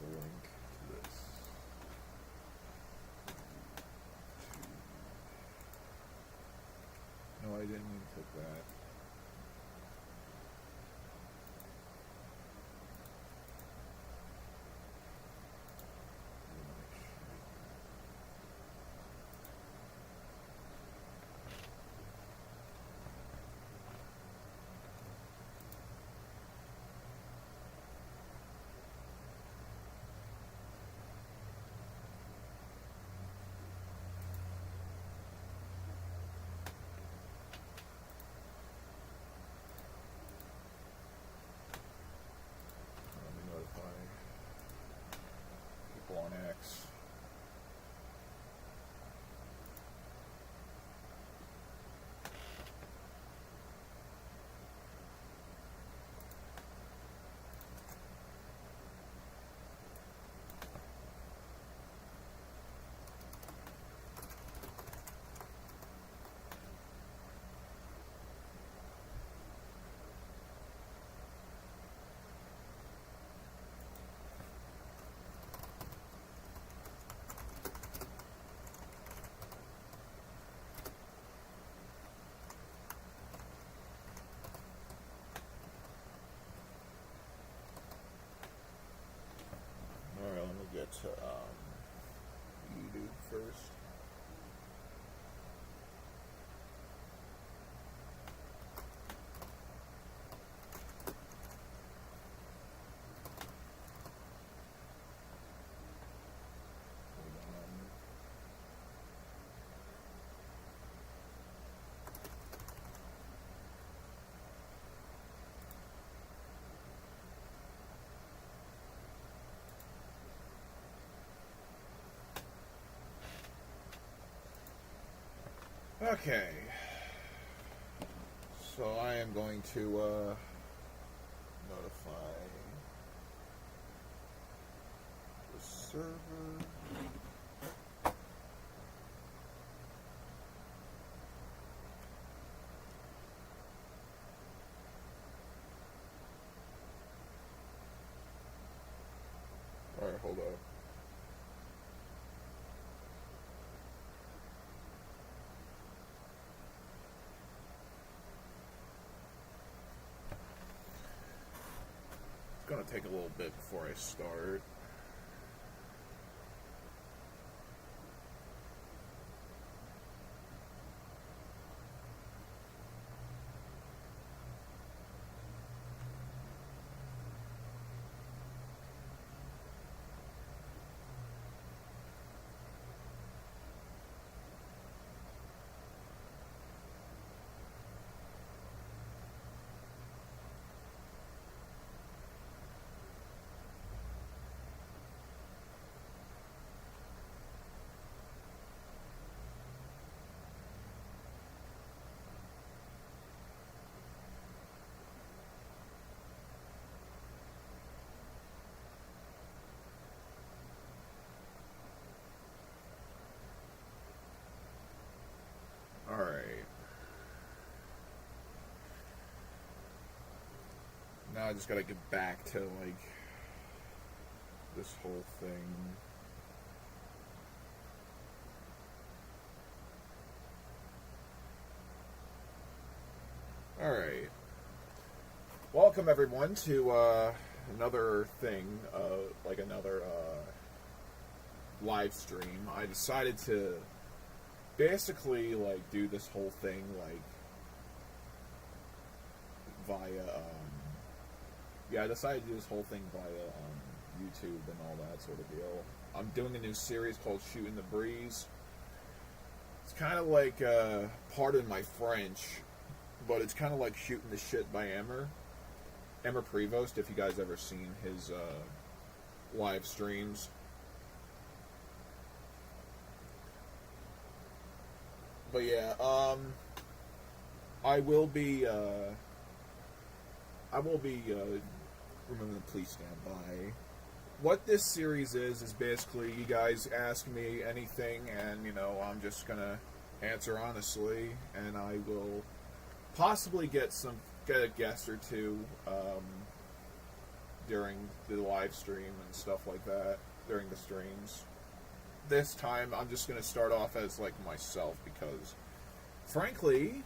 the link to this. No, I didn't mean to click that. People on X. Alright, let me get to YouTube first. Okay, so I am going to notify the server. Alright, hold up. It's gonna take a little bit before I start. Alright. Now I just gotta get back to, like, this whole thing. Alright. Welcome, everyone, to another thing, another live stream. I decided to basically, like, do this whole thing, like, via, I decided to do this whole thing via, YouTube and all that sort of deal. I'm doing a new series called Shootin' the Breeze. It's kind of like, pardon my French, but it's kind of like Shootin' the Shit by Emmer Prevost, if you guys ever seen his, live streams. But yeah, I will be remember the please stand by. What this series is basically you guys ask me anything and, you know, I'm just gonna answer honestly, and I will possibly get a guest or two, during the live stream and stuff like that, during the streams. This time, I'm just going to start off as, like, myself, because, frankly,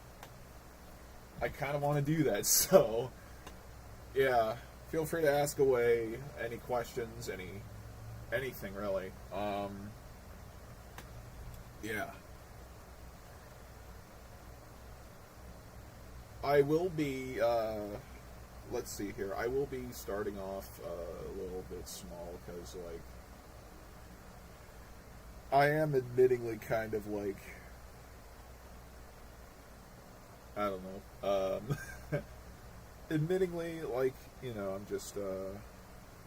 I kind of want to do that, so, yeah, feel free to ask away any questions, anything, really. Yeah. I will be, let's see here, I will be starting off a little bit small, because, like, I am admittingly kind of, like, I don't know, admittingly, like, you know, I'm just,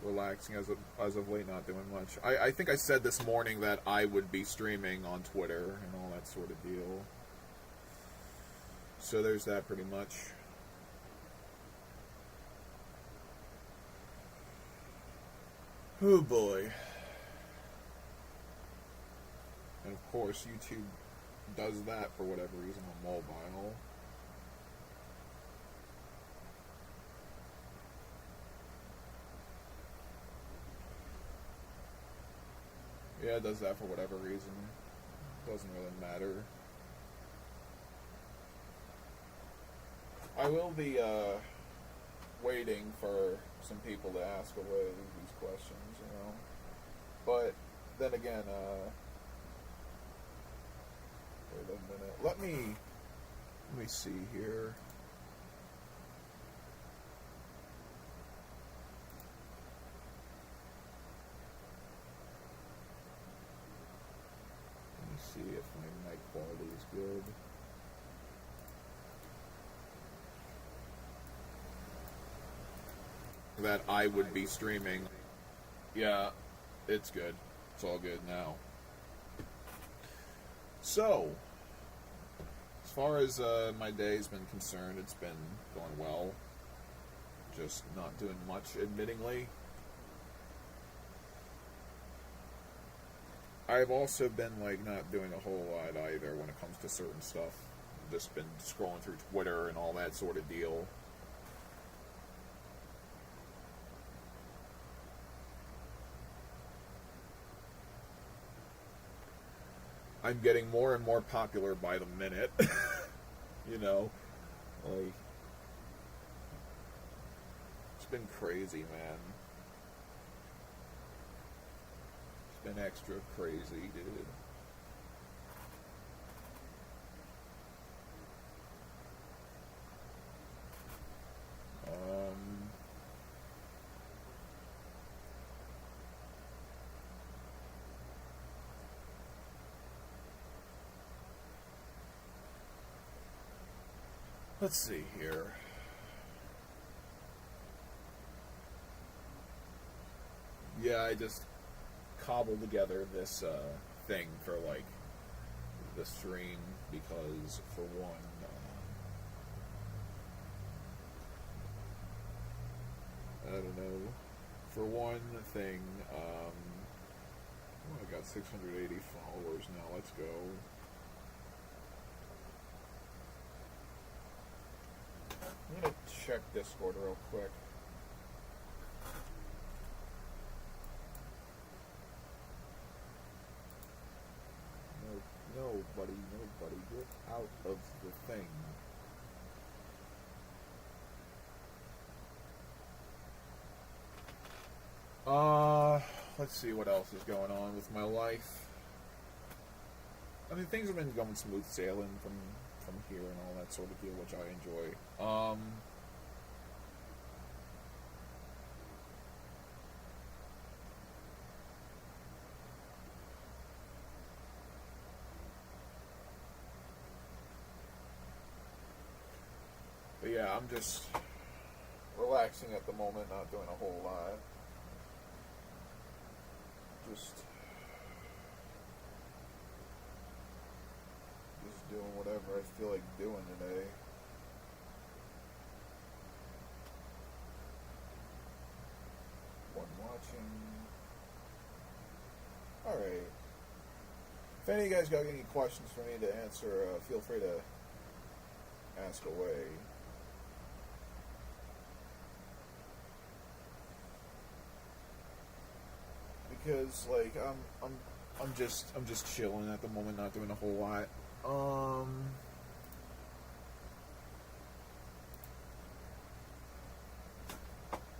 relaxing as of late, not doing much. I think I said this morning that I would be streaming on Twitter and all that sort of deal. So there's that pretty much. Oh boy. And of course, YouTube does that for whatever reason on mobile. Yeah, it does that for whatever reason. Doesn't really matter. I will be waiting for some people to ask away these questions, you know. But then again, wait a minute. Let me see here. Let me see if my mic quality is good. That I would be streaming. Yeah, it's good. It's all good now. So, as far as my day's been concerned, it's been going well. Just not doing much, admittingly. I've also been, like, not doing a whole lot either when it comes to certain stuff. Just been scrolling through Twitter and all that sort of deal. I'm getting more and more popular by the minute. You know, like, it's been crazy, man. It's been extra crazy, dude. Let's see here. Yeah, I just cobbled together this thing for, like, the stream because, for one, I don't know. For one thing, I got 680 followers now. Let's go. I'm gonna check Discord real quick. Nobody, get out of the thing. Let's see what else is going on with my life. I mean, things have been going smooth sailing from here and all that sort of deal, which I enjoy. But yeah, I'm just relaxing at the moment, not doing a whole lot. Just doing whatever I feel like doing today. One watching. Alright. If any of you guys got any questions for me to answer, feel free to ask away. because like I'm just chilling at the moment, not doing a whole lot.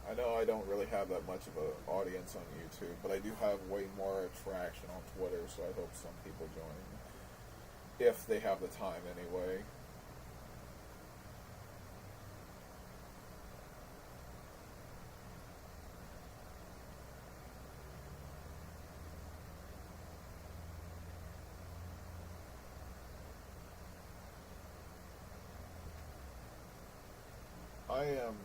I know I don't really have that much of an audience on YouTube, but I do have way more attraction on Twitter, so I hope some people join if they have the time anyway. I am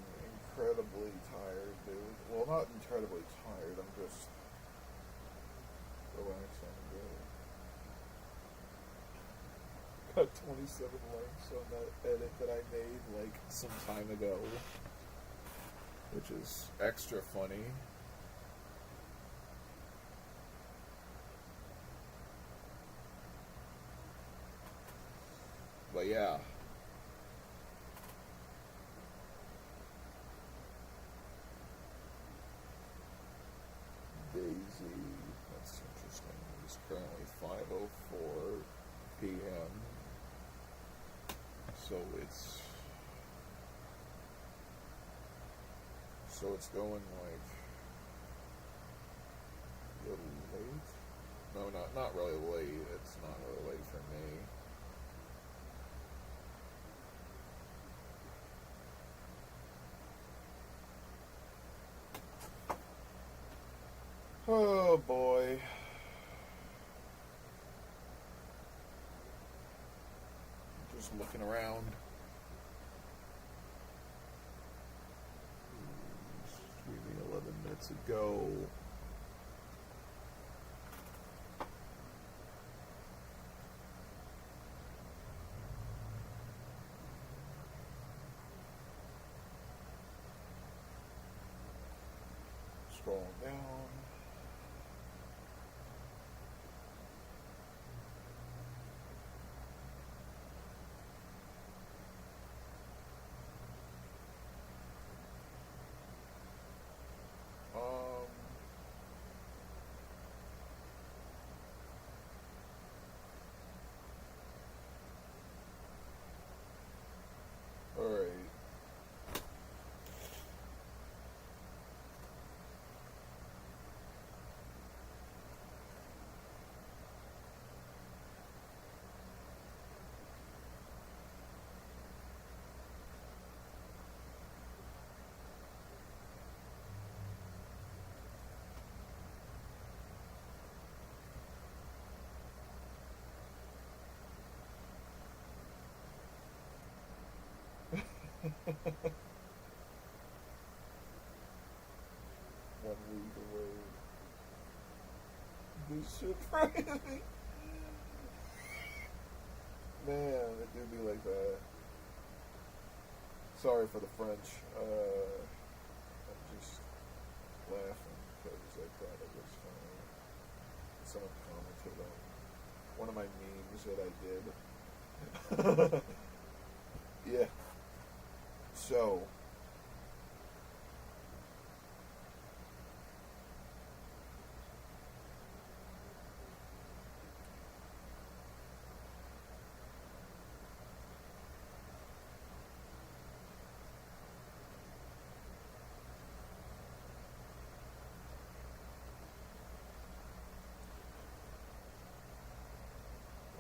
incredibly tired, dude. Well, not incredibly tired. I'm just relaxing, dude. Got 27 likes on that edit that I made like some time ago, which is extra funny. But yeah. Daisy, that's interesting. It's currently 5:04 p.m. So it's going like a little late. No, not really late. It's not really late for me. Oh boy. Just looking around. Streaming 11 minutes ago. Scrolling down. Alright. One week away. This shit crazy. Man, it do be like that. Sorry for the French. I'm just laughing because I thought it was funny. Someone commented on one of my memes that I did. Yeah. So.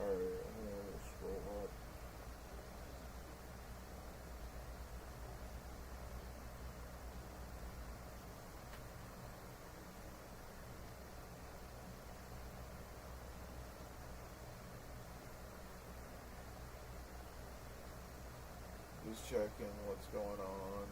Alright, I'm gonna scroll up. Just checking what's going on.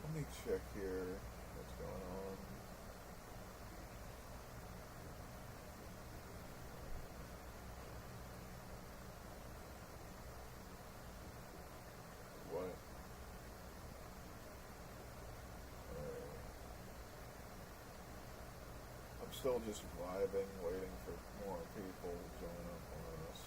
Let me check here. still just vibing, waiting for more people to join up on us.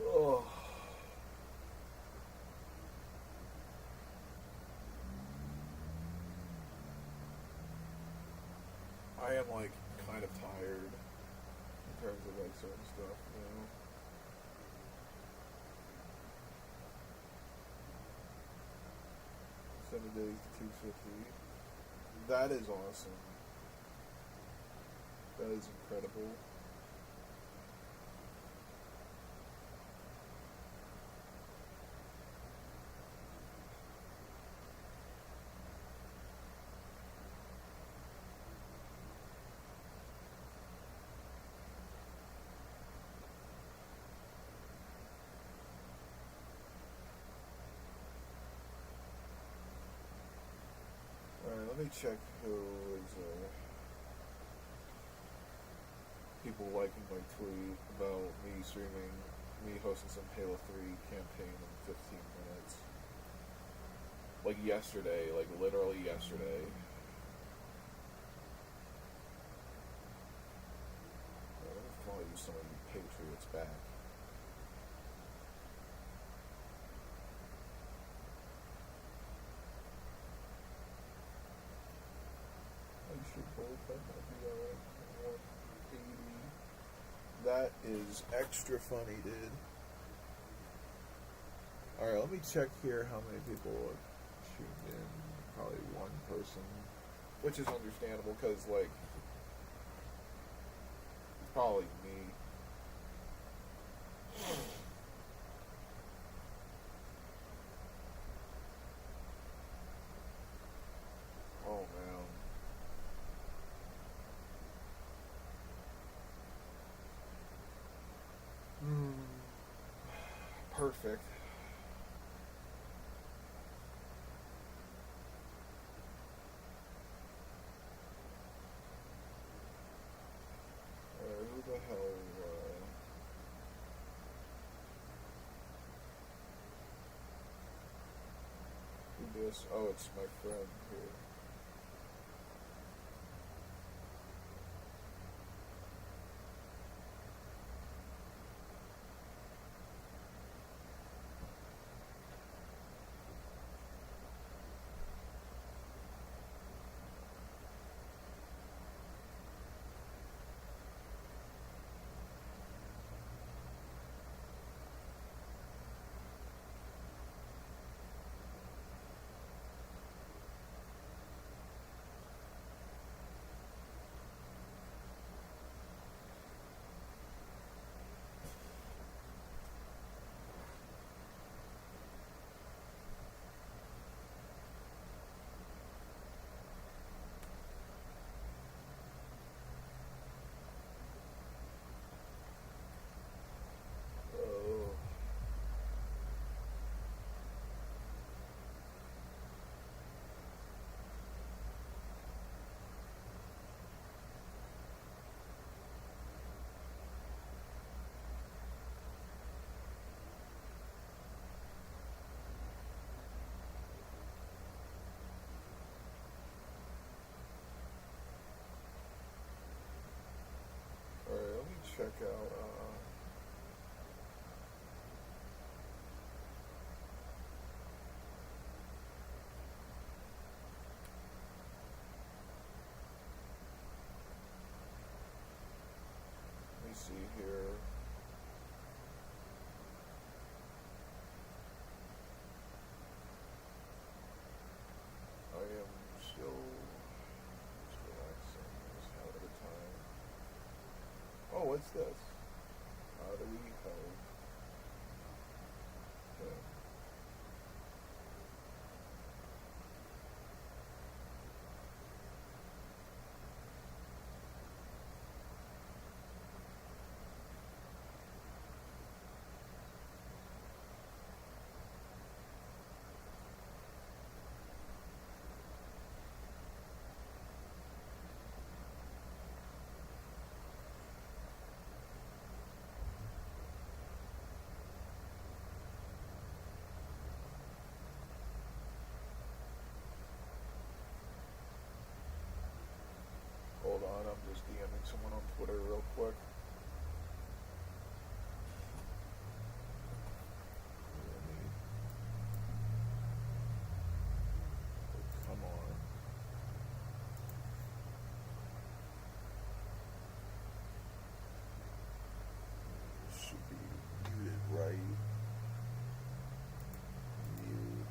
Oh. I am like kind of tired in terms of like certain stuff, you know. 7 days to 250. That is awesome. That is incredible. Alright, let me check who is people liking my tweet about me hosting some Halo 3 campaign in 15 minutes. Like yesterday, like literally yesterday. Let me follow you some of you patriots back. That might be alright. 180. That is extra funny, dude. Alright, let me check here how many people are tuned in. Probably one person. Which is understandable because, like, probably me. Oh, man. Perfect. Who the hell? Who this? Oh, it's my friend here. Alright, let me check out, let me see here. I am still just relaxing, just having a good time. Oh, what's this? How do we help? Okay. someone on Twitter real quick. Come on. Should be muted, right? Mute.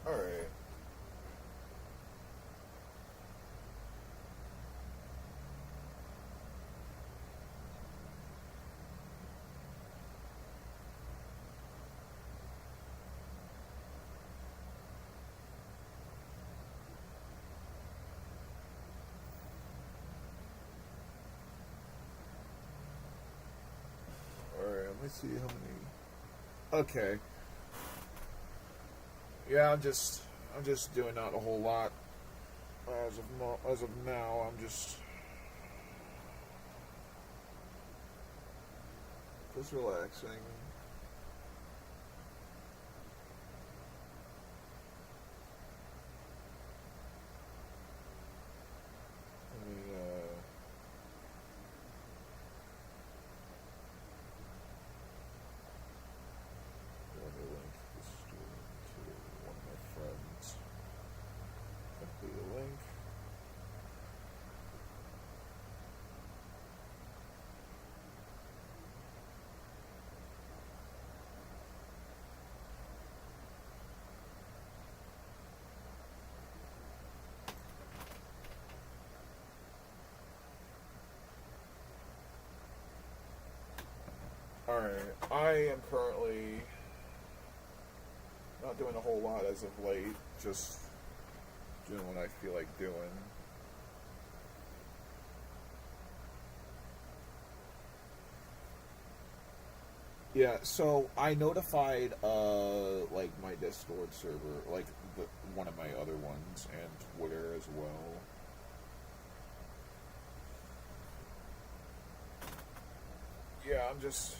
Alright. Alright, let me see how many. Okay. Yeah, I'm just doing not a whole lot as of now. I'm just relaxing. Alright, I am currently not doing a whole lot as of late, just doing what I feel like doing. Yeah, so I notified like my Discord server, like one of my other ones, and Twitter as well. Yeah, I'm just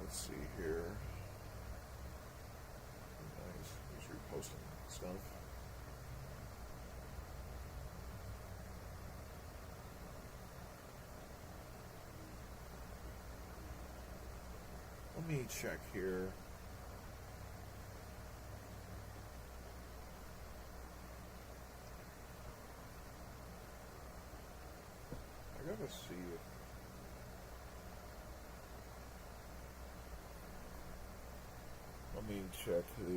let's see here. Nice. He's reposting stuff. Let me check here. I gotta see it. Let me check the,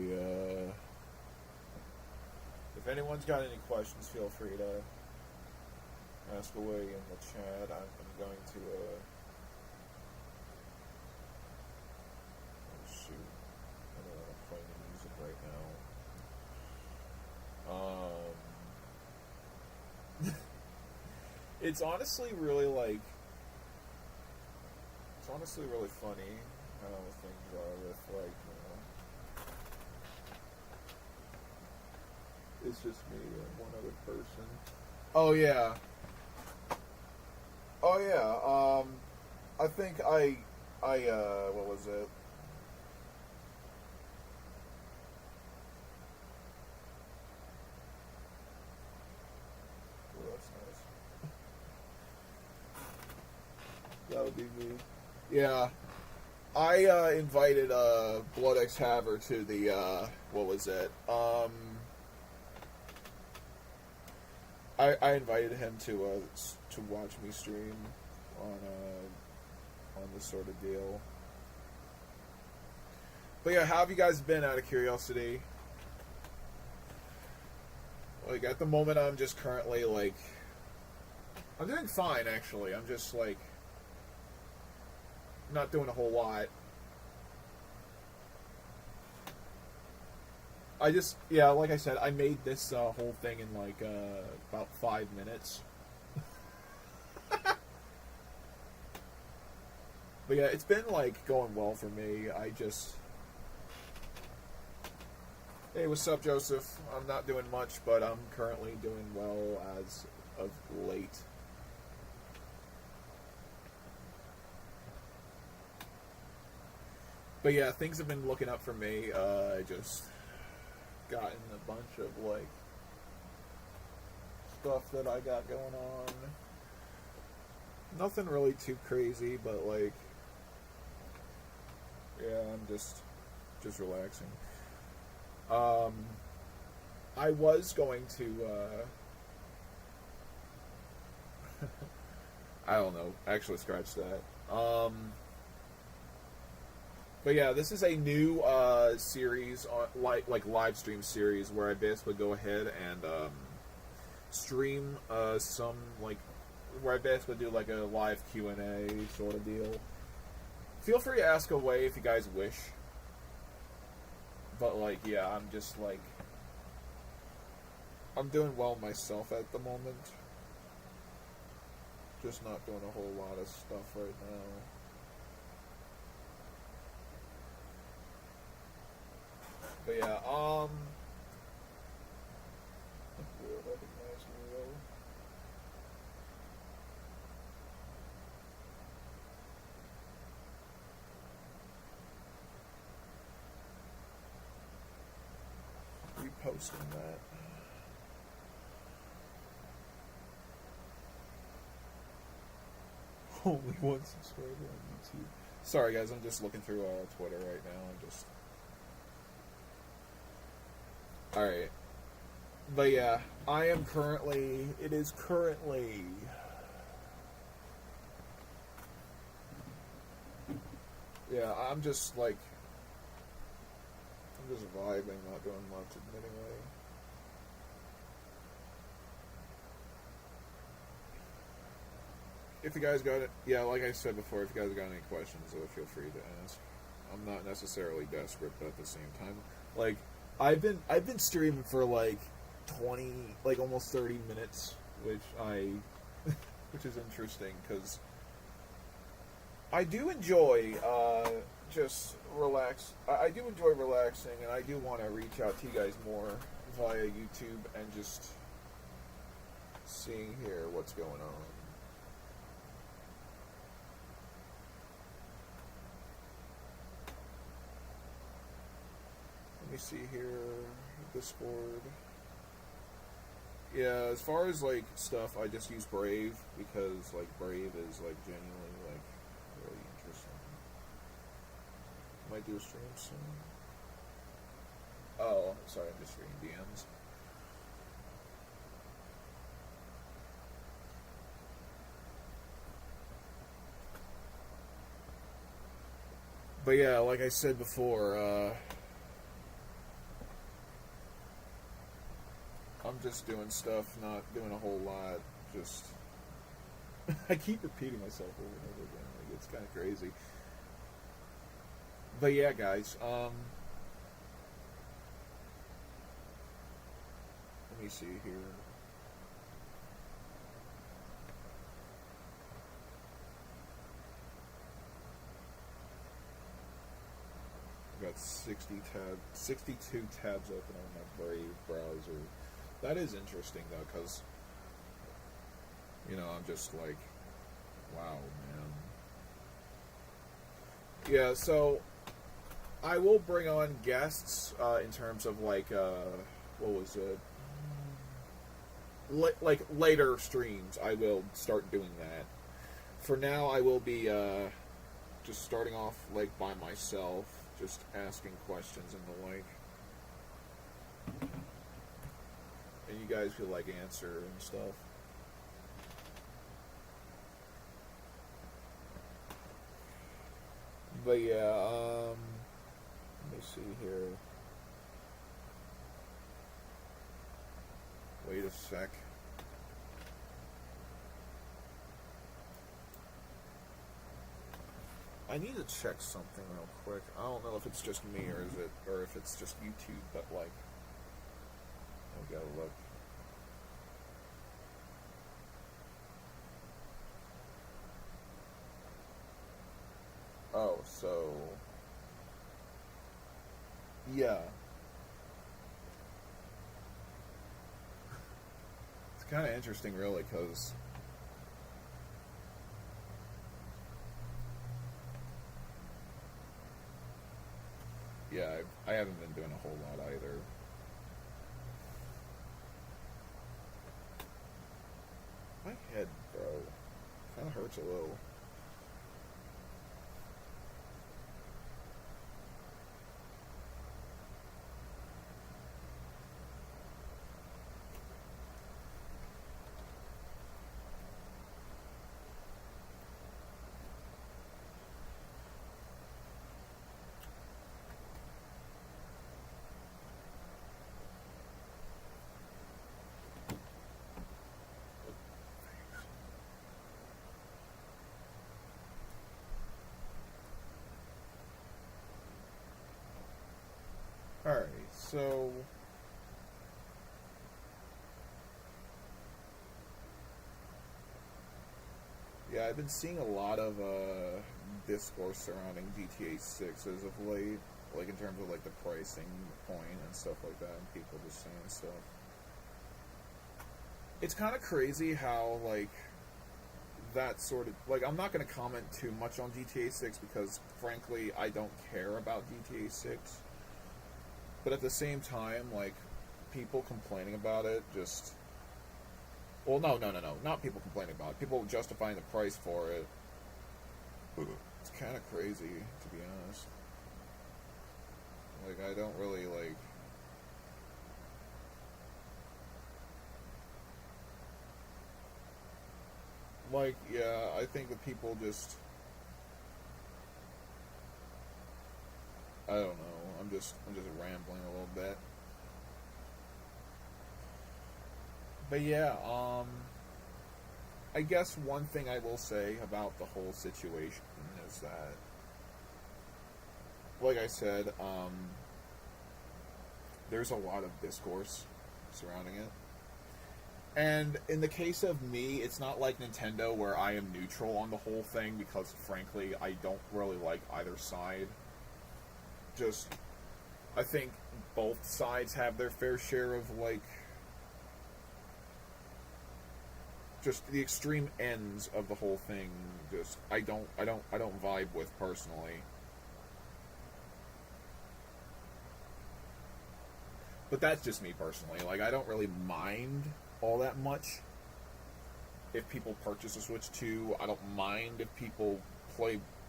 if anyone's got any questions, feel free to ask away in the chat. I'm going to, oh shoot, I don't want to play any music right now. It's honestly really funny how things are with, like, it's just me and one other person. Oh yeah. I think I what was it? Oh, that's nice. That would be me. Yeah. I invited Blood X Haver to the what was it? I invited him to watch me stream on this sort of deal. But yeah, how have you guys been, out of curiosity? Like, at the moment, I'm just currently, like... I'm doing fine, actually. I'm just, like... not doing a whole lot. I just... Yeah, like I said, I made this whole thing in, like, about 5 minutes. But yeah, it's been, like, going well for me. I just... Hey, what's up, Joseph? I'm not doing much, but I'm currently doing well as of late. But yeah, things have been looking up for me. I just gotten a bunch of, like, stuff that I got going on. Nothing really too crazy, but, like, yeah, I'm just relaxing. I was going to, I don't know, actually scratch that. But yeah, this is a new, series, like live stream series, where I basically go ahead and, stream, some, like, where I basically do, like, a live Q&A sort of deal. Feel free to ask away if you guys wish. But, like, yeah, I'm just, like... I'm doing well myself at the moment. Just not doing a whole lot of stuff right now. But, yeah, we'll recognize me, though. Reposting that. Only one subscriber on YouTube. Sorry, guys, I'm just looking through Twitter right now. Alright. But yeah, I am currently... It is currently... Yeah, I'm just, like... I'm just vibing, not doing much, admittingly. If you guys got it, yeah, like I said before, if you guys got any questions, feel free to ask. I'm not necessarily desperate, but at the same time, like, I've been streaming for like 20, like almost 30 minutes, which is interesting because I do enjoy just relax. I do enjoy relaxing, and I do want to reach out to you guys more via YouTube and just seeing here what's going on. Let me see here, Discord. Yeah, as far as like stuff, I just use Brave because like Brave is like genuinely like really interesting. Might do a stream soon. Oh, sorry, I'm just reading DMs. But yeah, like I said before, I'm just doing stuff, not doing a whole lot. Just I keep repeating myself over and over again. Like, it's kind of crazy. But yeah, guys. Let me see here. I've got 62 tabs open on my Brave browser. That is interesting, though, because, you know, I'm just like, wow, man. Yeah, so I will bring on guests in terms of, like, what was it? Like, later streams, I will start doing that. For now, I will be just starting off, like, by myself, just asking questions and the like. And you guys could like answer and stuff. But yeah, let me see here. Wait a sec. I need to check something real quick. I don't know if it's just me or if it's just YouTube, but like, I gotta look. Oh, so yeah, it's kind of interesting, really, because yeah, I haven't been doing a whole lot either. My head, bro, kind of hurts a little. All right, so yeah, I've been seeing a lot of discourse surrounding GTA 6 as of late, like in terms of like the pricing point and stuff like that, and people just saying stuff. It's kind of crazy how like that sort of like I'm not going to comment too much on GTA 6 because frankly I don't care about GTA 6. But at the same time, like people complaining about it just well, no, not people complaining about it. People justifying the price for it. It's kind of crazy, to be honest. Like, I don't really, yeah, I think that people just, I don't know. I'm just rambling a little bit. But yeah, I guess one thing I will say about the whole situation is that, like I said, there's a lot of discourse surrounding it. And in the case of me, it's not like Nintendo where I am neutral on the whole thing because, frankly, I don't really like either side. Just, I think both sides have their fair share of, like, just the extreme ends of the whole thing. Just, I don't vibe with personally. But that's just me personally. Like, I don't really mind all that much if people purchase a Switch 2. I don't mind if people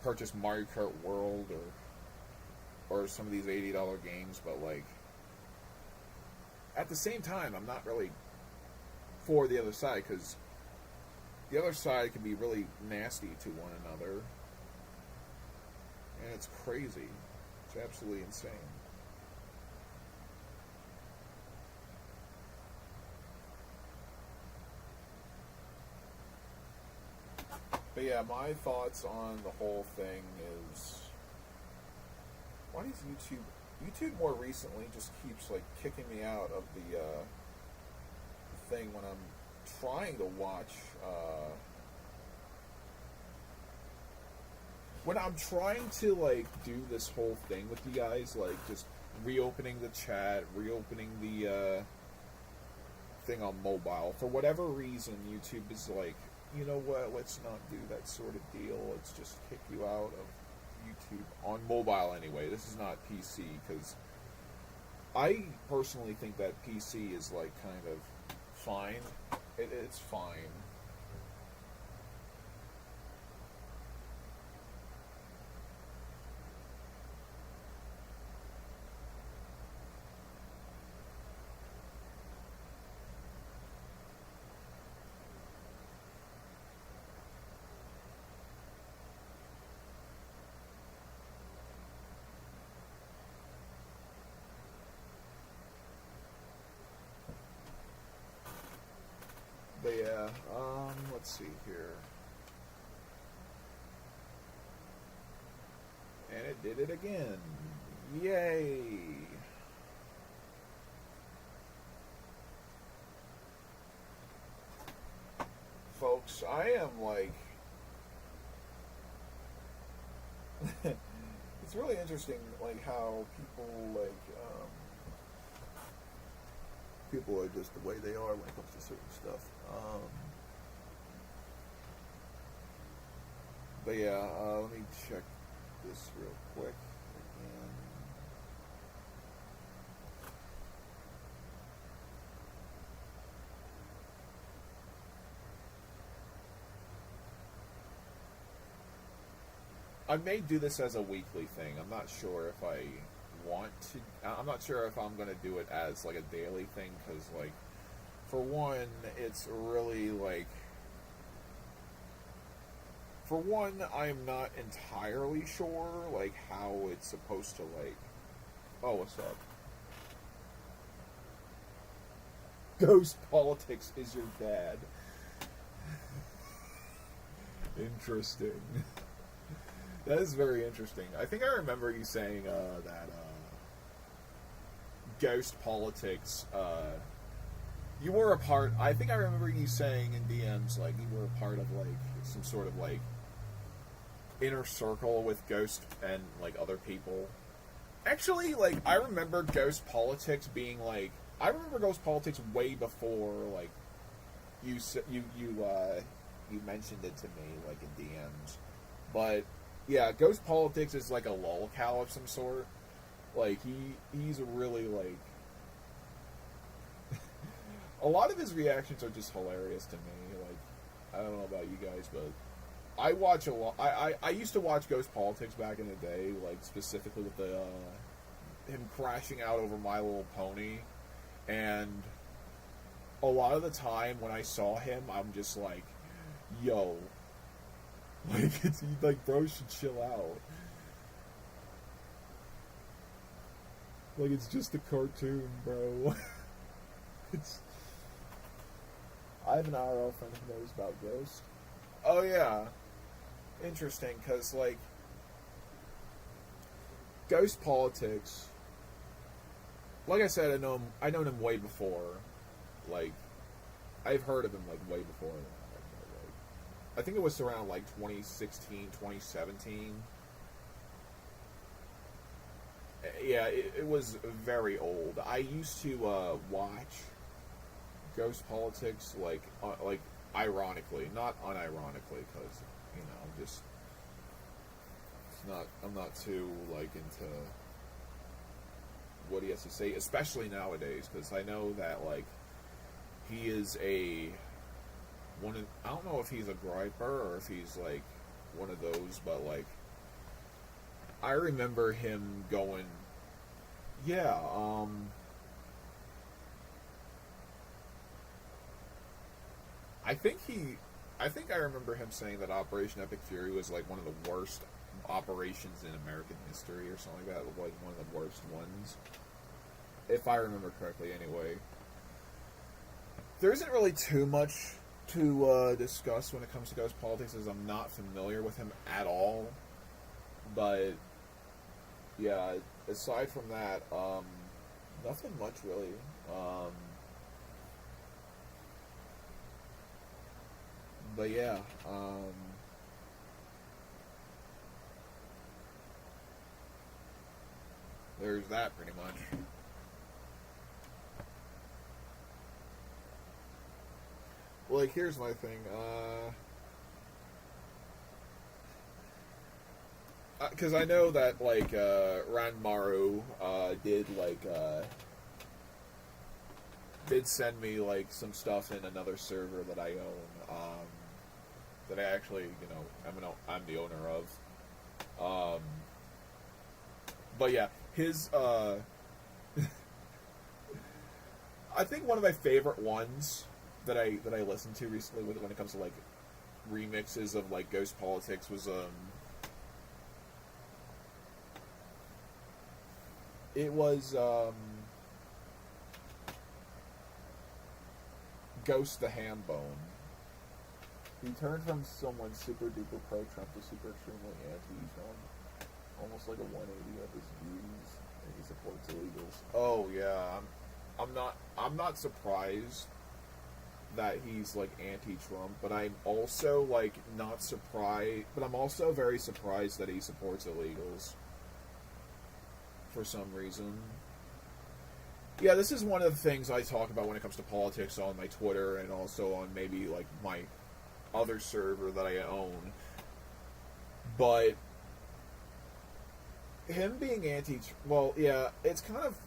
purchase Mario Kart World or some of these $80 games, but like at the same time, I'm not really for the other side because the other side can be really nasty to one another, and it's crazy. It's absolutely insane. But yeah, my thoughts on the whole thing is why does YouTube more recently just keeps like kicking me out of the thing when I'm trying to watch when I'm trying to like do this whole thing with you guys, like just reopening the chat, reopening the thing on mobile. For whatever reason, YouTube is like, you know what? Let's not do that sort of deal. Let's just kick you out of YouTube on mobile anyway. This is not PC because I personally think that PC is like kind of fine. It's fine. But yeah, let's see here. And it did it again. Yay! Folks, I am like... it's really interesting, like, how people, like, people are just the way they are when it comes to certain stuff. But yeah, let me check this real quick again. I may do this as a weekly thing. I'm not sure if I want to. I'm not sure if I'm going to do it as like a daily thing because, like, for one, it's really like. For one, I'm not entirely sure like how it's supposed to like. Oh, what's up? Ghost politics is your dad. Interesting. That is very interesting. I think I remember you saying that ghost politics. You were a part. I think I remember you saying in DMs like you were a part of like some sort of like inner circle with ghost and like other people. Actually, like I remember ghost politics being like I remember ghost politics way before like you mentioned it to me like in DMs, but. Yeah, Ghost Politics is like a lolcow of some sort. Like he's really like a lot of his reactions are just hilarious to me. Like I don't know about you guys, but I watch a lot. I used to watch Ghost Politics back in the day, like specifically with the him crashing out over My Little Pony, and a lot of the time when I saw him, I'm just like, yo. Like, it's like, bro should chill out. Like, it's just a cartoon, bro. It's. I have an IRL friend who knows about Ghost. Oh, yeah. Interesting, because, like, Ghost Politics. Like I said, I known him way before. Like, I've heard of him, like, way before that. I think it was around like 2016, 2017. Yeah, it was very old. I used to watch Ghost Politics like ironically, not unironically, because you know, just it's not. I'm not too like into what he has to say, especially nowadays, because I know that like he is a. I don't know if he's a griper or if he's like one of those, but like I remember him going, yeah, I think I remember him saying that Operation Epic Fury was like one of the worst operations in American history or something like that, like one of the worst ones, if I remember correctly. Anyway, there isn't really too much to discuss when it comes to Ghost Politics, as I'm not familiar with him at all. But yeah, aside from that, nothing much really. But yeah, there's that pretty much. Like, here's my thing. Because I know that, like, Ranmaru did send me, like, some stuff in another server that I own, that I actually, you know, I'm the owner of. But yeah, his, I think one of my favorite ones that I listened to recently when it comes to like remixes of like Ghost Politics was it was Ghost the Hambone. He turned from someone super duper pro Trump to super extremely anti Trump. Almost like a 180 of his views, and he supports illegals. Oh yeah, I'm not surprised that he's like anti-Trump, but I'm also like not surprised, but I'm also very surprised that he supports illegals for some reason. Yeah, this is one of the things I talk about when it comes to politics on my Twitter and also on maybe like my other server that I own. But him being well, yeah, it's kind of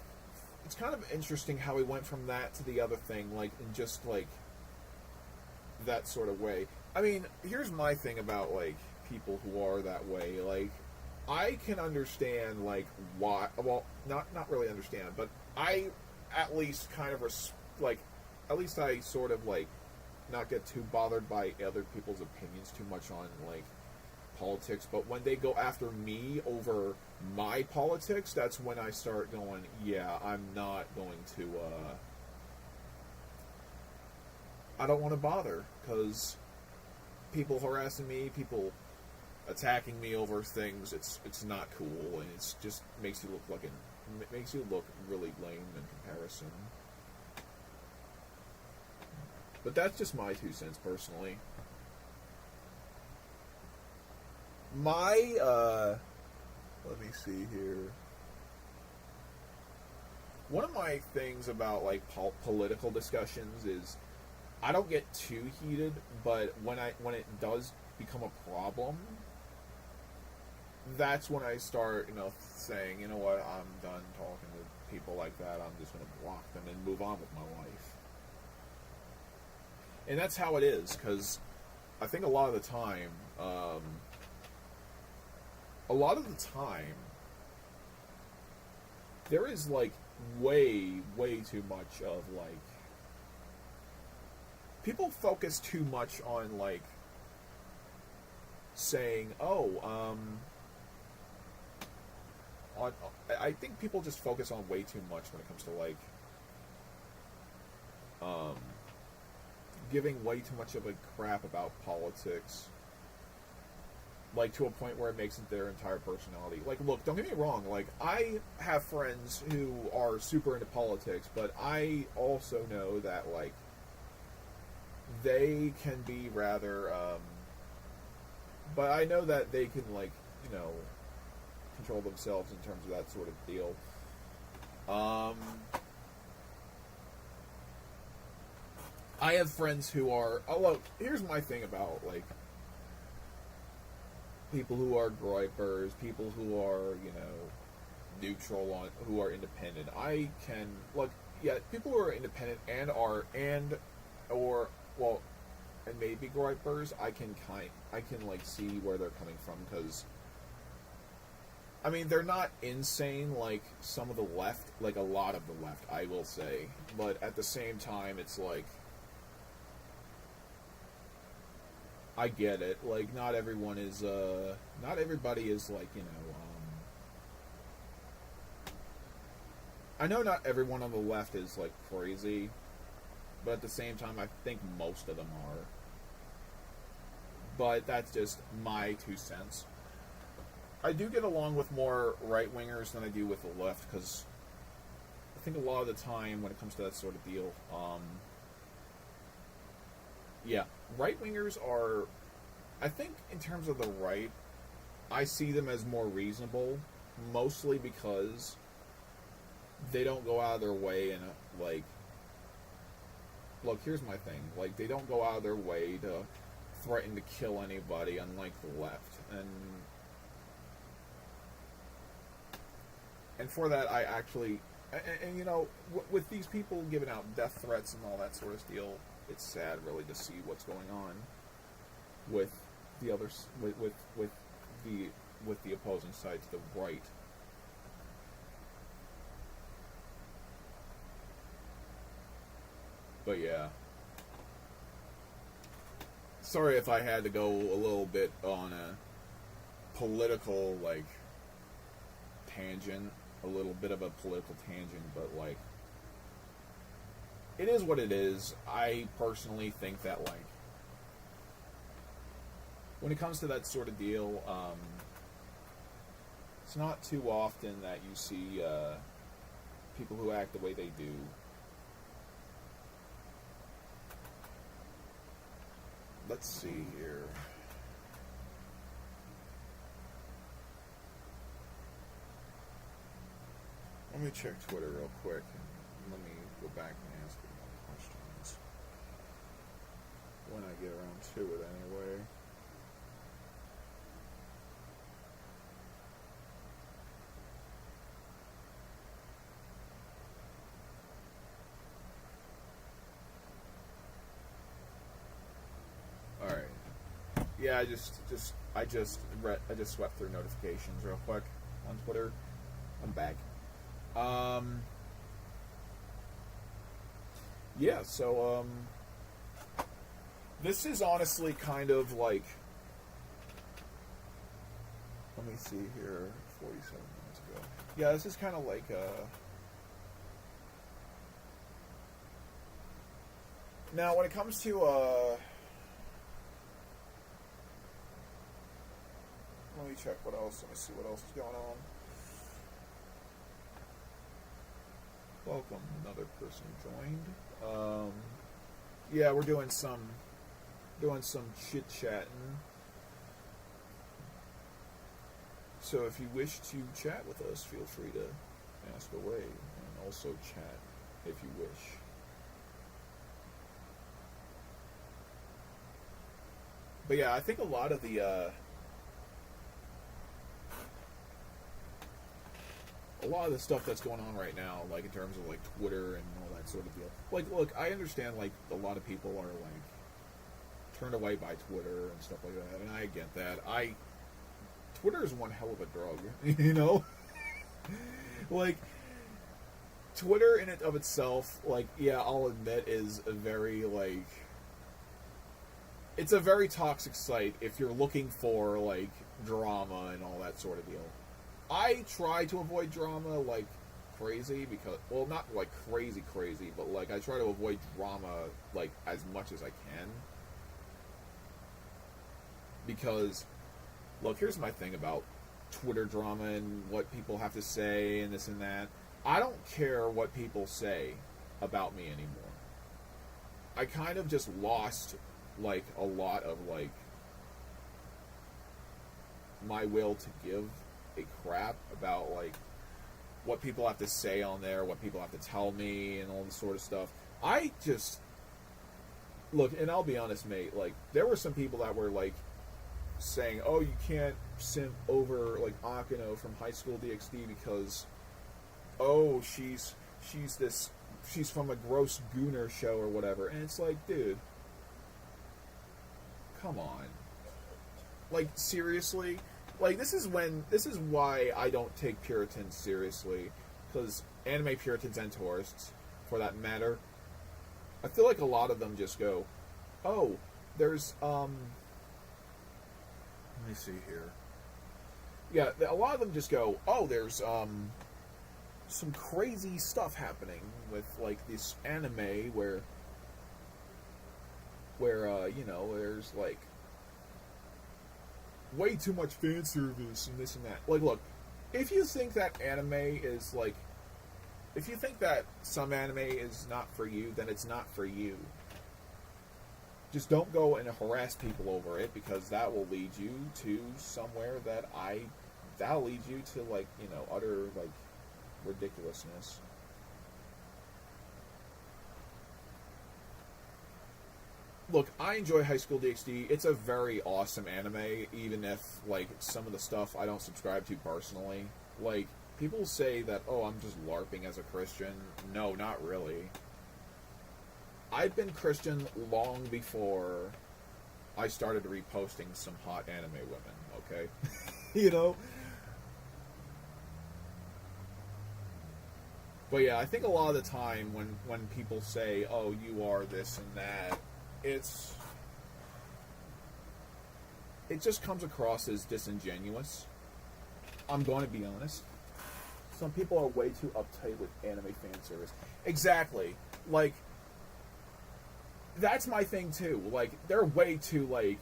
interesting how he went from that to the other thing, like in just like that sort of way. I mean, here's my thing about like people who are that way. Like, I can understand like why. Well, not really understand, but I at least kind of at least I sort of like not get too bothered by other people's opinions too much on like politics. But when they go after me over my politics, that's when I start going, yeah, I'm not going to. I don't want to bother, because people harassing me, people attacking me over things, it's not cool, and it's just makes you look really lame in comparison. But that's just my 2 cents personally. Let me see here. One of my things about like political discussions is I don't get too heated, but when it does become a problem, that's when I start, saying, you know what, I'm done talking to people like that. I'm just going to block them and move on with my life. And that's how it is, because I think a lot of the time, there is like way too much of like, people focus too much on like saying, I think people just focus on way too much when it comes to like giving way too much of a crap about politics, like to a point where it makes it their entire personality. Like, look, don't get me wrong, like I have friends who are super into politics, but I also know that like they can be rather but I know that they can like, control themselves in terms of that sort of deal. I have friends who are, look, here's my thing about like people who are gripers, people who are, neutral on, who are independent. I can, look, yeah, people who are independent and maybe gripers, I can like see where they're coming from, because I mean, they're not insane like some of the left, like a lot of the left, I will say, but at the same time, it's like, I get it, like not everybody is like, I know not everyone on the left is like crazy, but at the same time, I think most of them are. But that's just my 2 cents. I do get along with more right-wingers than I do with the left, because I think a lot of the time when it comes to that sort of deal, yeah, right-wingers are, I think in terms of the right, I see them as more reasonable, mostly because they don't go out of their way and, like, look, here's my thing, like, they don't go out of their way to threaten to kill anybody, unlike the left, and for that, I actually, and with these people giving out death threats and all that sort of deal, it's sad, really, to see what's going on with the others, with the opposing side to the right. But yeah, sorry if I had to go a little bit on a political like tangent, a little bit of a political tangent, but like, it is what it is. I personally think that, like, when it comes to that sort of deal, it's not too often that you see people who act the way they do. Let's see here. Let me check Twitter real quick. Let me go back and ask you more questions. When I get around to it, anyway. All right. Yeah, I just swept through notifications real quick on Twitter. I'm back. Yeah, so, this is honestly kind of like, let me see here, 47 minutes ago. Yeah, this is kind of like, now when it comes to, let me check what else, let me see what else is going on. Welcome, another person joined. Yeah, we're doing some chit chatting. So if you wish to chat with us, feel free to ask away, and also chat if you wish. But yeah, I think a lot of the stuff that's going on right now, like in terms of like Twitter and all that sort of deal. Like, look, I understand like a lot of people are like turned away by Twitter and stuff like that, and I get that. Twitter is one hell of a drug, you know? Like, Twitter in and of itself, like, yeah, I'll admit, is a very, like, it's a very toxic site if you're looking for, like, drama and all that sort of deal. I try to avoid drama like crazy because, well, not like crazy, but like I try to avoid drama like as much as I can. Because, look, here's my thing about Twitter drama and what people have to say and this and that. I don't care what people say about me anymore. I kind of just lost like a lot of like my will to give a crap about like what people have to say on there, what people have to tell me, and all this sort of stuff. I just look, and I'll be honest, mate. Like, there were some people that were like saying, "Oh, you can't simp over like Akino from High School DxD because, oh, she's from a gross gooner show or whatever." And it's like, dude, come on. Like, seriously? Like, this is why I don't take Puritans seriously, because anime Puritans and tourists, for that matter, I feel like a lot of them just go, oh, there's, let me see here. Yeah, a lot of them just go, oh, there's, some crazy stuff happening with, like, this anime where, you know, there's, like, way too much fan service and this and that. Like, look, if you think that anime is, like, if you think that some anime is not for you, then it's not for you. Just don't go and harass people over it, because that will lead you to somewhere that'll lead you to, like, you know, utter, like, ridiculousness. Look, I enjoy High School DxD. It's a very awesome anime, even if, like, some of the stuff I don't subscribe to personally. Like, people say that, oh, I'm just LARPing as a Christian. No, not really. I've been Christian long before I started reposting some hot anime women, okay? You know? But yeah, I think a lot of the time when people say, oh, you are this and that, it just comes across as disingenuous. I'm going to be honest. Some people are way too uptight with anime fan service. Exactly. Like, that's my thing too. Like, they're way too, like,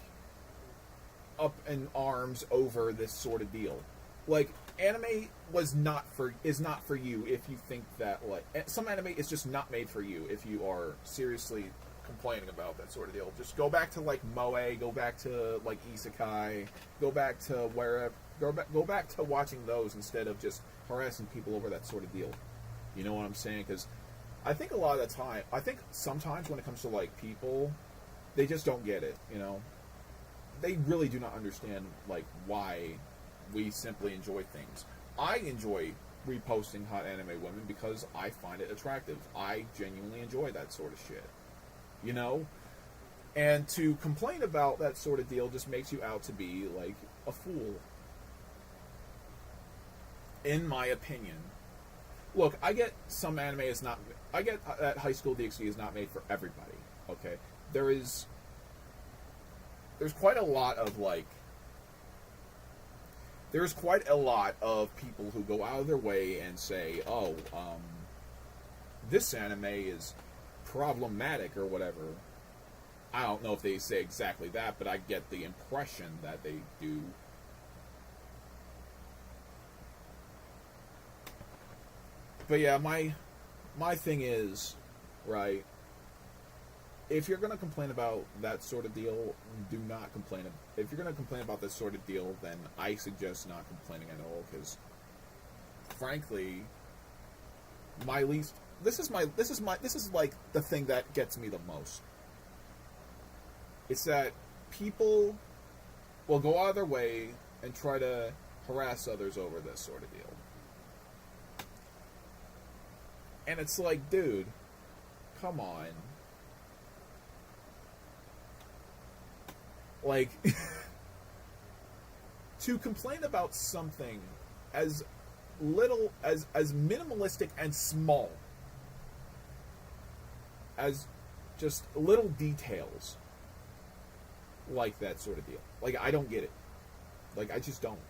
up in arms over this sort of deal. Like, anime is not for you if you think that, like, some anime is just not made for you if you are seriously complaining about that sort of deal. Just go back to, like, moe, go back to, like, isekai, go back to wherever, go back to watching those instead of just harassing people over that sort of deal. You know what I'm saying? Because I think a lot of the time, I think sometimes when it comes to, like, people, they just don't get it, you know? They really do not understand, like, why we simply enjoy things. I enjoy reposting hot anime women because I find it attractive. I genuinely enjoy that sort of shit. You know? And to complain about that sort of deal just makes you out to be, like, a fool. In my opinion. Look, I get some anime is not... I get that High School DxD is not made for everybody. Okay? There's quite a lot of, like... There's quite a lot of people who go out of their way and say, oh, this anime is problematic or whatever. I don't know if they say exactly that, but I get the impression that they do. But yeah, my thing is, right, if you're going to complain about that sort of deal, do not complain. If you're going to complain about this sort of deal, then I suggest not complaining at all, because frankly, this is like the thing that gets me the most. It's that people will go out of their way and try to harass others over this sort of deal. And it's like, dude, come on. Like, to complain about something as little, as minimalistic and small as just little details like that sort of deal. Like, I don't get it. Like, I just don't.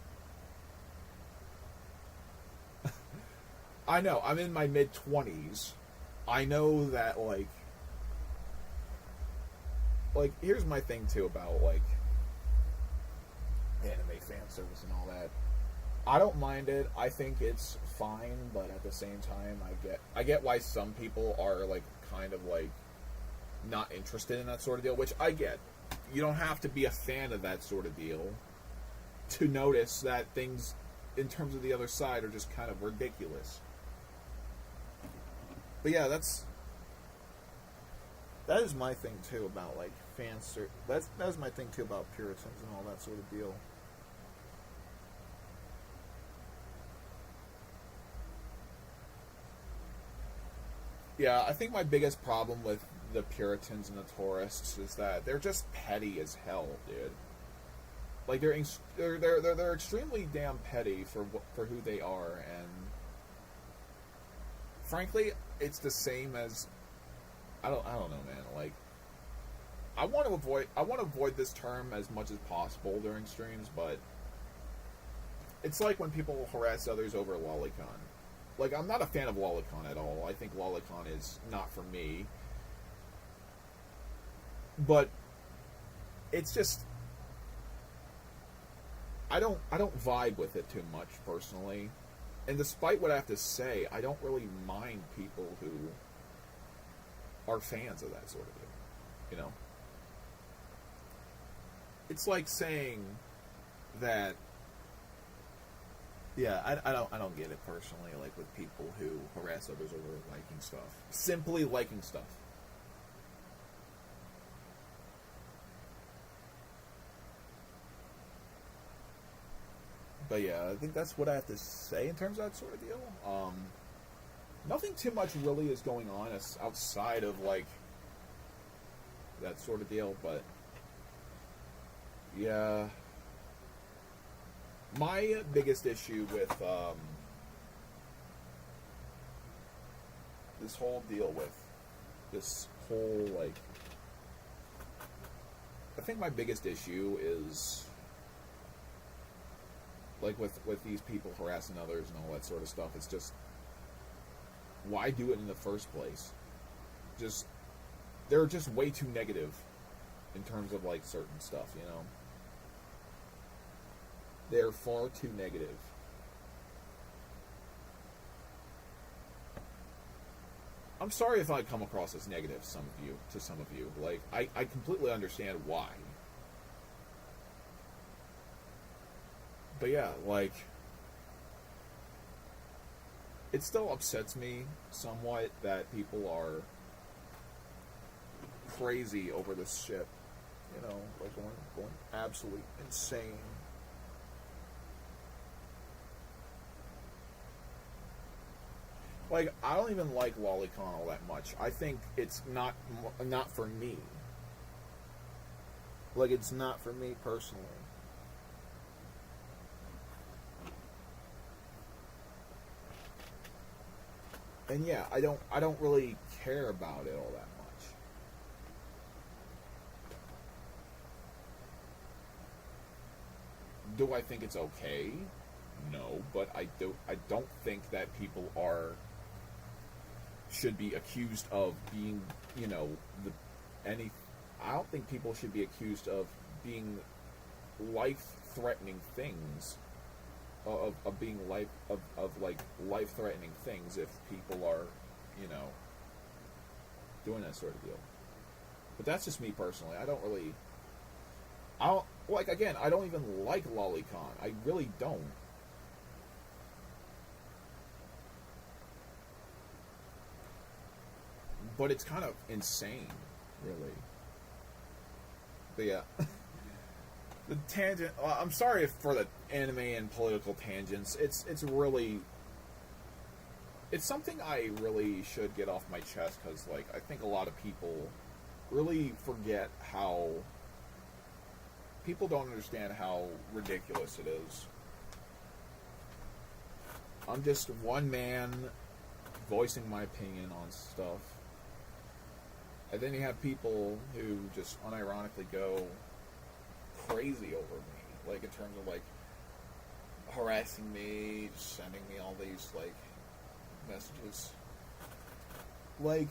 I know, I'm in my mid-20s. I know that, like, here's my thing, too, about, like, anime fan service and all that. I don't mind it. I think it's fine, but at the same time, I get why some people are, like, kind of, like, not interested in that sort of deal, which I get. You don't have to be a fan of that sort of deal to notice that things, in terms of the other side, are just kind of ridiculous. But yeah, that is my thing too about, like, that's my thing too about Puritans and all that sort of deal. Yeah, I think my biggest problem with the Puritans and the tourists is that they're just petty as hell, dude. Like, they're extremely damn petty for who they are, and frankly, it's the same as I don't know, man. Like, I want to avoid this term as much as possible during streams, but it's like when people harass others over lolicon. Like, I'm not a fan of lolicon at all. I think lolicon is not for me. But it's just I don't vibe with it too much personally. And despite what I have to say, I don't really mind people who are fans of that sort of thing. You know? It's like saying that, yeah, I don't get it personally, like, with people who harass others over liking stuff. Simply liking stuff. But yeah, I think that's what I have to say in terms of that sort of deal. Nothing too much really is going on outside of, like, that sort of deal, but yeah. My biggest issue with this whole deal with this whole, like, I think my biggest issue is, like, with these people harassing others and all that sort of stuff, it's just, why do it in the first place? Just they're just way too negative in terms of like certain stuff, you know. They're far too negative. I'm sorry if I come across as negative to some of you. Like, I completely understand why. But yeah, like, it still upsets me somewhat that people are crazy over this shit. You know, like going absolutely insane. Like, I don't even like Lolicon all that much. I think it's not for me. Like, it's not for me personally. And yeah, I don't really care about it all that much. Do I think it's okay? No, but I don't think that people should be accused of being, you know, any. I don't think people should be accused of being life-threatening things, of being like life-threatening things if people are, you know, doing that sort of deal. But that's just me personally. I don't like, again, I don't even like Lolicon. I really don't. But it's kind of insane, really. But yeah. The tangent. I'm sorry for the anime and political tangents. It's really. It's something I really should get off my chest because, like, I think a lot of people really forget how. People don't understand how ridiculous it is. I'm just one man voicing my opinion on stuff. And then you have people who just unironically go crazy over me. Like, in terms of, like, harassing me, just sending me all these, like, messages. Like,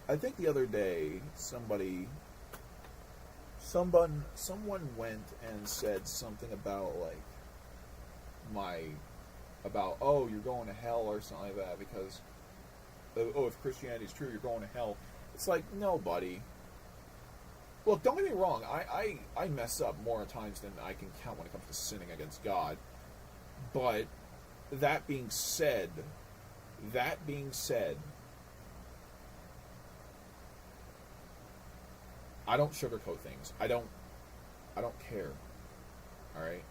I think the other day, someone went and said something about, like, oh, you're going to hell or something like that because, oh, if Christianity is true, you're going to hell. It's like, no, buddy. Look, don't get me wrong. I mess up more times than I can count when it comes to sinning against God. But that being said, I don't sugarcoat things. I don't care. All right.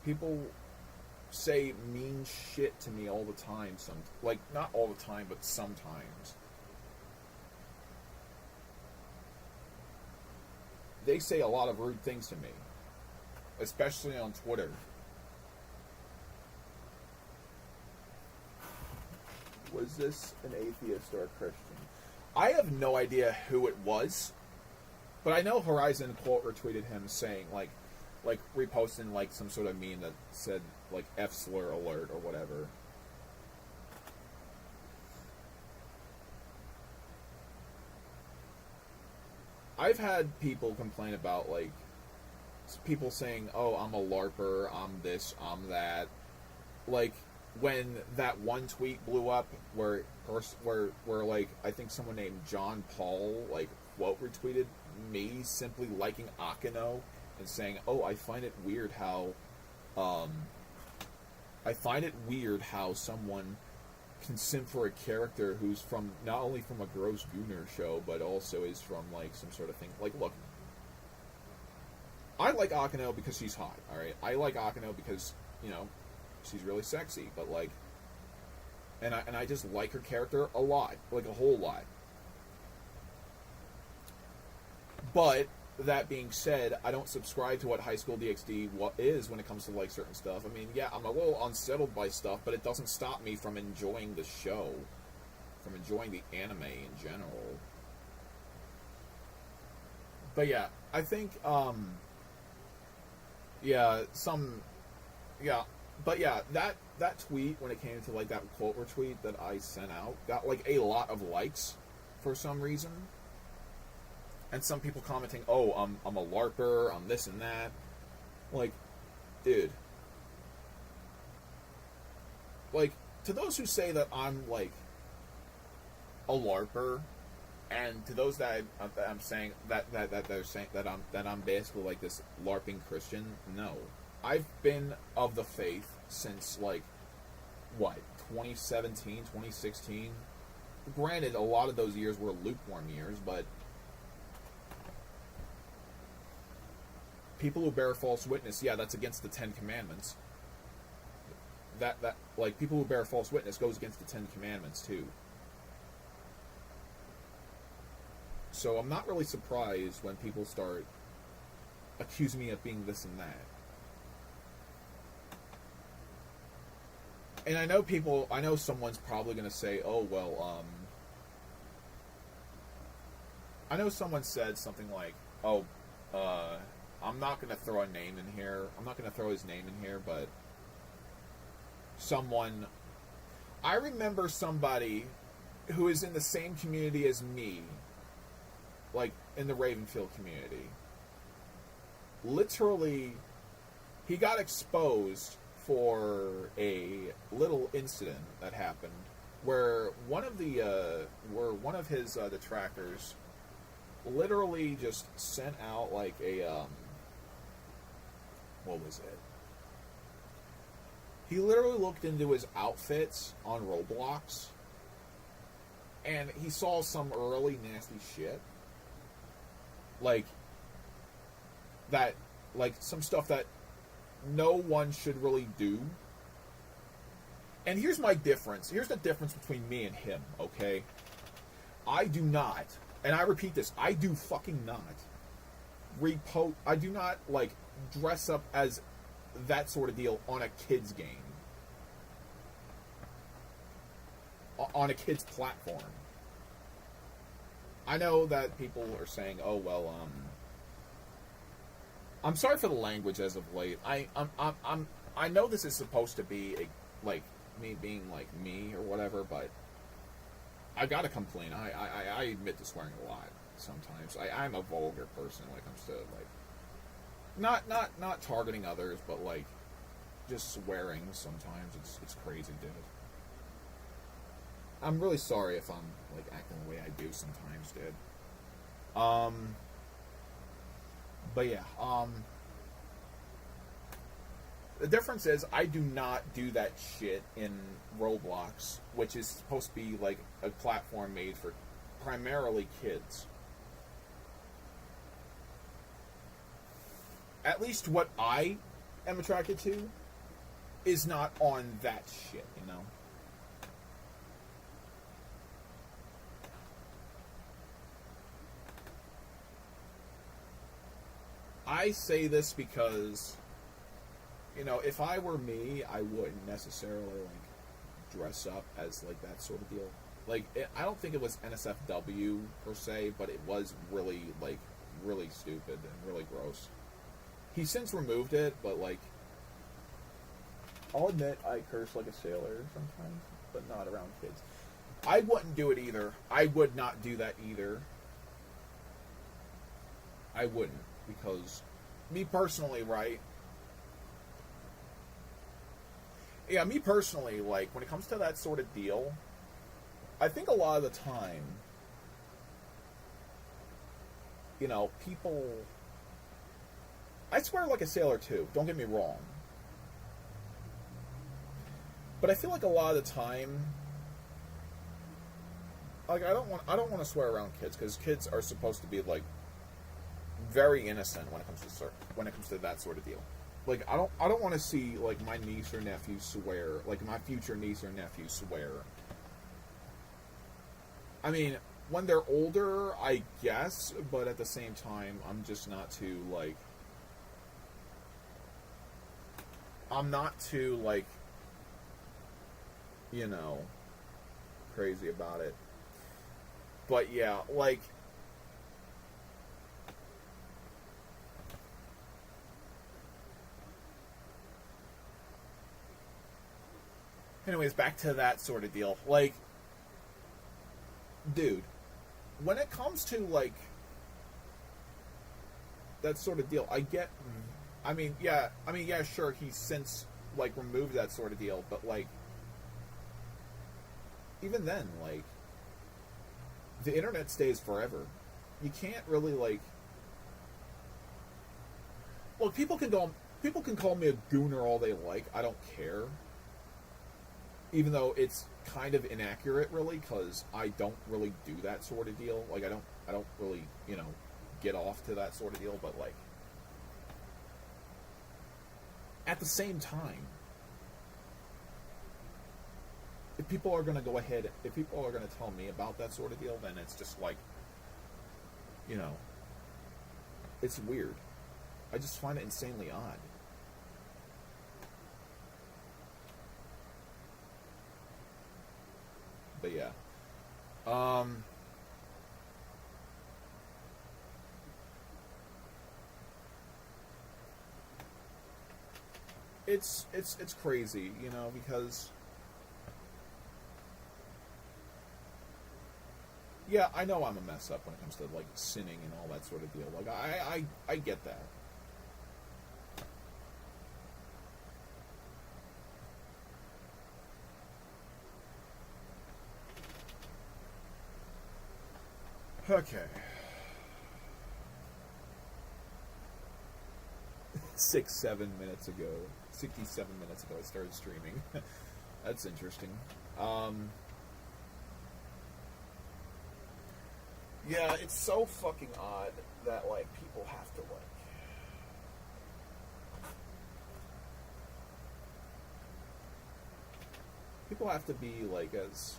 People say mean shit to me all the time. Like, not all the time, but sometimes. They say a lot of rude things to me, especially on Twitter. Was this an atheist or a Christian? I have no idea who it was, but I know Horizon quote retweeted him saying, like reposting, like, some sort of meme that said, like, F slur alert or whatever. I've had people complain about, like, people saying, oh, I'm a LARPer, I'm this, I'm that. Like, when that one tweet blew up where like, I think someone named John Paul, like, quote retweeted me simply liking Akino and saying, oh, I find it weird how someone can simp for a character who's from, not only from a Gross Gooner show, but also is from, like, some sort of thing. Like, look, I like Akino because she's hot, alright? I like Akino because, you know, she's really sexy, but, like, and I just like her character a lot, like, a whole lot. But that being said, I don't subscribe to what High School DxD is when it comes to, like, certain stuff. I mean, yeah, I'm a little unsettled by stuff, but it doesn't stop me from enjoying the show, from enjoying the anime in general. But yeah, I think, that tweet, when it came to, like, that quote retweet that I sent out, got, like, a lot of likes. for some reason. And some people commenting, oh, I'm a LARPer, I'm this and that. Like, dude. Like, to those who say that I'm, like, a LARPer, and to those that I'm saying that they're saying that I'm basically like this LARPing Christian, no. I've been of the faith since, like, what, 2017, 2016? Granted, a lot of those years were lukewarm years, but people who bear false witness, yeah, that's against the Ten Commandments. That like, people who bear false witness goes against the Ten Commandments, too. So I'm not really surprised when people start accusing me of being this and that. And I know someone's probably going to say, oh, well, I know someone said something like, oh, I'm not going to throw a name in here. I'm not going to throw his name in here, but I remember somebody who is in the same community as me, like in the Ravenfield community. Literally, he got exposed for a little incident that happened where one of his detractors literally just sent out like a what was it? He literally looked into his outfits on Roblox, and he saw some early nasty shit, like some stuff that no one should really do. And here's my difference. Here's the difference between me and him, okay? I do not, and I repeat this, I do fucking not I do not, like, dress up as that sort of deal on a kid's game. On a kid's platform. I know that people are saying, oh, well, I'm sorry for the language as of late. I know this is supposed to be like me being like me or whatever, but I gotta complain. I admit to swearing a lot sometimes. I'm a vulgar person when it comes to, like, not targeting others, but like just swearing sometimes. It's crazy, dude. I'm really sorry if I'm like acting the way I do sometimes, dude. But yeah, the difference is I do not do that shit in Roblox, which is supposed to be like a platform made for primarily kids. At least what I am attracted to is not on that shit, you know? I say this because, you know, if I were me, I wouldn't necessarily, like, dress up as, like, that sort of deal. Like, I don't think it was NSFW, per se, but it was really, like, really stupid and really gross. He's since removed it, but, like, I'll admit I curse like a sailor sometimes, but not around kids. I wouldn't do it either. I would not do that either. I wouldn't. Because, me personally, right? Yeah, me personally, like, when it comes to that sort of deal, I think a lot of the time, you know, people... I swear like a sailor, too. Don't get me wrong. But I feel like a lot of the time... Like, I don't want to swear around kids, because kids are supposed to be, like, very innocent when it comes to that sort of deal. Like, I don't want to see, like, my niece or nephew swear, like, my future niece or nephew swear. I mean, when they're older, I guess, but at the same time, I'm just not too, like, I'm not too, like, you know, crazy about it. But yeah, like, anyways, back to that sort of deal. Like, dude, when it comes to like that sort of deal, I get. Yeah, sure, he's since like removed that sort of deal, but like even then, like the internet stays forever. You can't really like. Look, people can call me a gooner all they like. I don't care. Even though it's kind of inaccurate, really, because I don't really do that sort of deal. Like, I don't really, get off to that sort of deal. But like, at the same time, if people are going to tell me about that sort of deal, then it's just like, it's weird. I just find it insanely odd. But yeah. It's crazy, because yeah, I know I'm a mess up when it comes to like sinning and all that sort of deal. Like I get that. Okay. 7 minutes ago, 67 minutes ago, I started streaming. That's interesting. Yeah, it's so fucking odd that like people have to like. People have to be like as.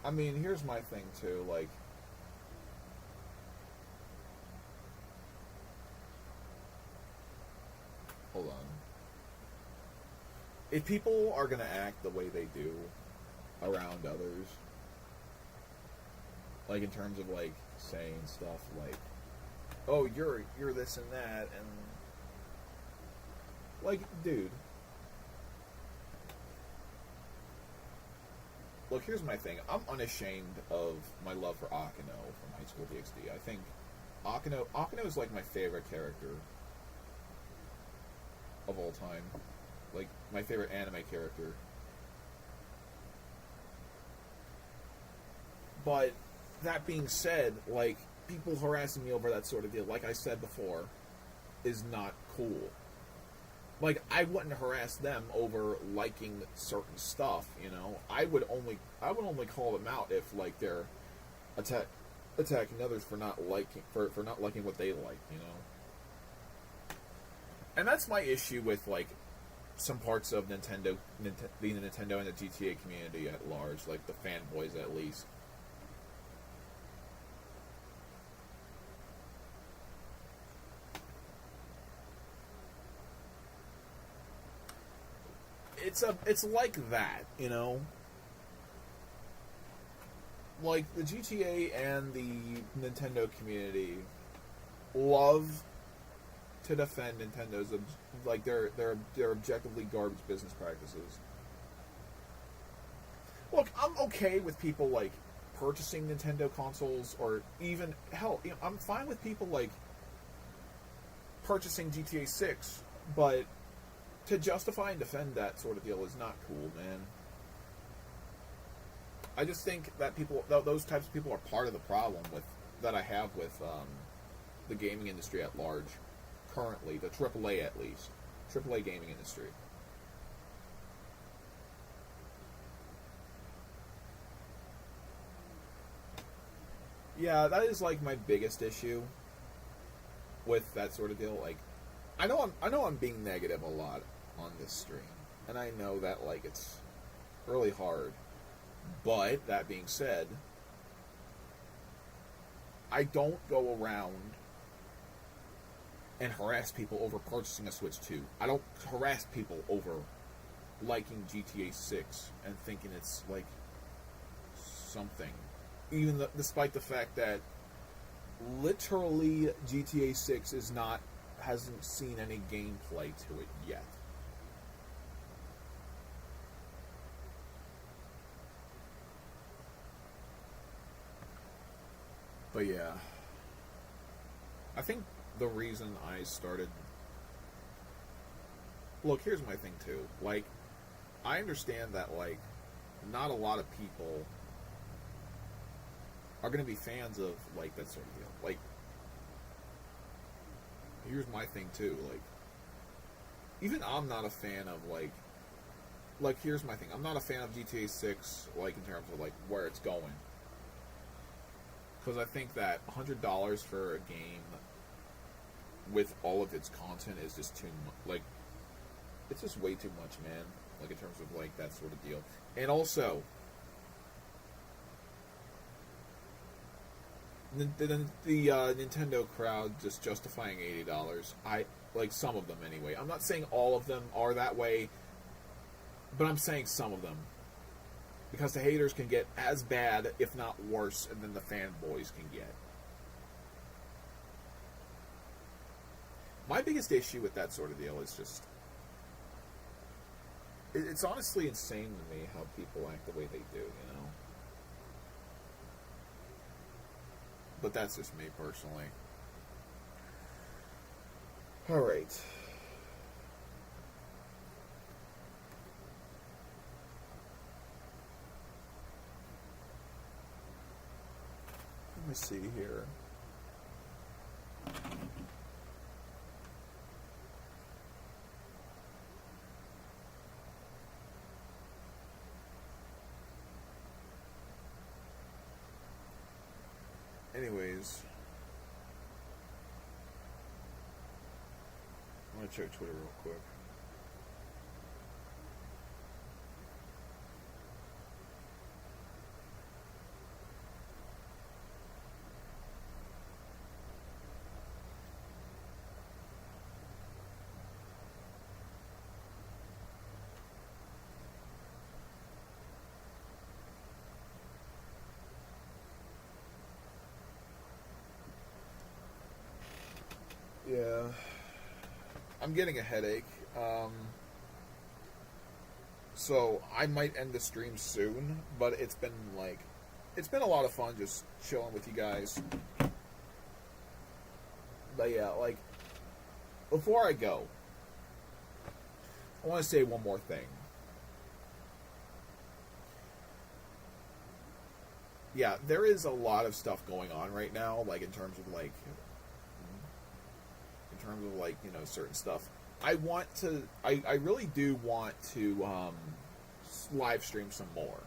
I mean, here's my thing too, like. Hold on. If people are gonna act the way they do around others, like in terms of like saying stuff like, "Oh, you're this and that," and like, dude. Look, here's my thing. I'm unashamed of my love for Akino from High School DxD. I think Akino is like my favorite character of all time. Like, my favorite anime character. But, that being said, like, people harassing me over that sort of deal, like I said before, is not cool. Like, I wouldn't harass them over liking certain stuff, I would only call them out if, like, they're attacking others for not liking what they like, And that's my issue with, like, some parts of Nintendo and the GTA community at large, like the fanboys at least. It's like that, Like the GTA and the Nintendo community love to defend Nintendo's like their objectively garbage business practices. Look, I'm okay with people like purchasing Nintendo consoles, or even hell, I'm fine with people like purchasing GTA 6, but to justify and defend that sort of deal is not cool, man. I just think that those types of people are part of the problem that I have with the gaming industry at large. Currently, the AAA at least. AAA gaming industry. Yeah, that is like my biggest issue with that sort of deal. Like, I know I'm being negative a lot on this stream, and I know that like it's really hard. But that being said, I don't go around and harass people over purchasing a Switch 2. I don't harass people over liking GTA 6 and thinking it's like something. Despite the fact that literally GTA 6 hasn't seen any gameplay to it yet. But yeah, I think the reason I started. Look, here's my thing too. Like, I understand that like not a lot of people are going to be fans of like that sort of deal. Like, here's my thing too. Like, even I'm not a fan of like here's my thing. I'm not a fan of GTA 6 like in terms of like where it's going. Because I think that $100 for a game with all of its content is just too much. Like, it's just way too much, man. Like, in terms of, like, that sort of deal. And also, the Nintendo crowd just justifying $80. Like, some of them anyway. I'm not saying all of them are that way, but I'm saying some of them. Because the haters can get as bad, if not worse, than the fanboys can get. My biggest issue with that sort of deal is just... It's honestly insane to me how people act the way they do, you know? But that's just me, personally. Alright. Let me see here. Anyways, I'm gonna check Twitter real quick. Yeah, I'm getting a headache. So I might end the stream soon, but it's been a lot of fun just chilling with you guys. But yeah, like, before I go, I want to say one more thing. Yeah, there is a lot of stuff going on right now, like in terms of you know, certain stuff. I really do want to live stream some more.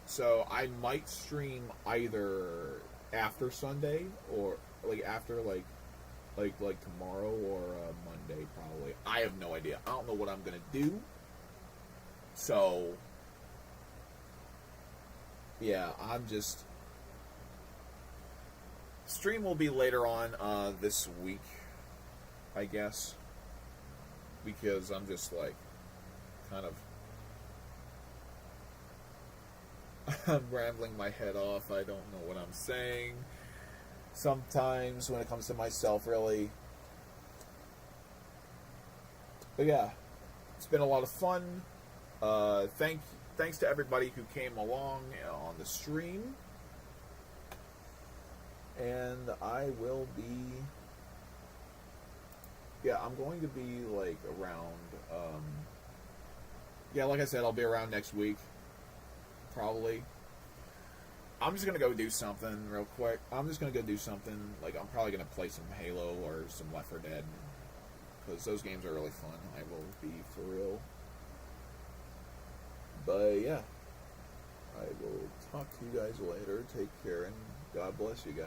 So I might stream either after Sunday or after tomorrow or Monday probably. I have no idea. I don't know what I'm gonna do. So yeah, stream will be later on this week, I guess, because I'm just kind of I'm rambling my head off. I don't know what I'm saying sometimes when it comes to myself, really. But yeah, it's been a lot of fun. Thanks to everybody who came along on the stream, and I will be. Yeah, I'm going to be around. Yeah, like I said, I'll be around next week. Probably. I'm just going to go do something real quick. I'm just going to go do something. I'm probably going to play some Halo or some Left 4 Dead. Because those games are really fun. I will be for real. But yeah. I will talk to you guys later. Take care and God bless you guys.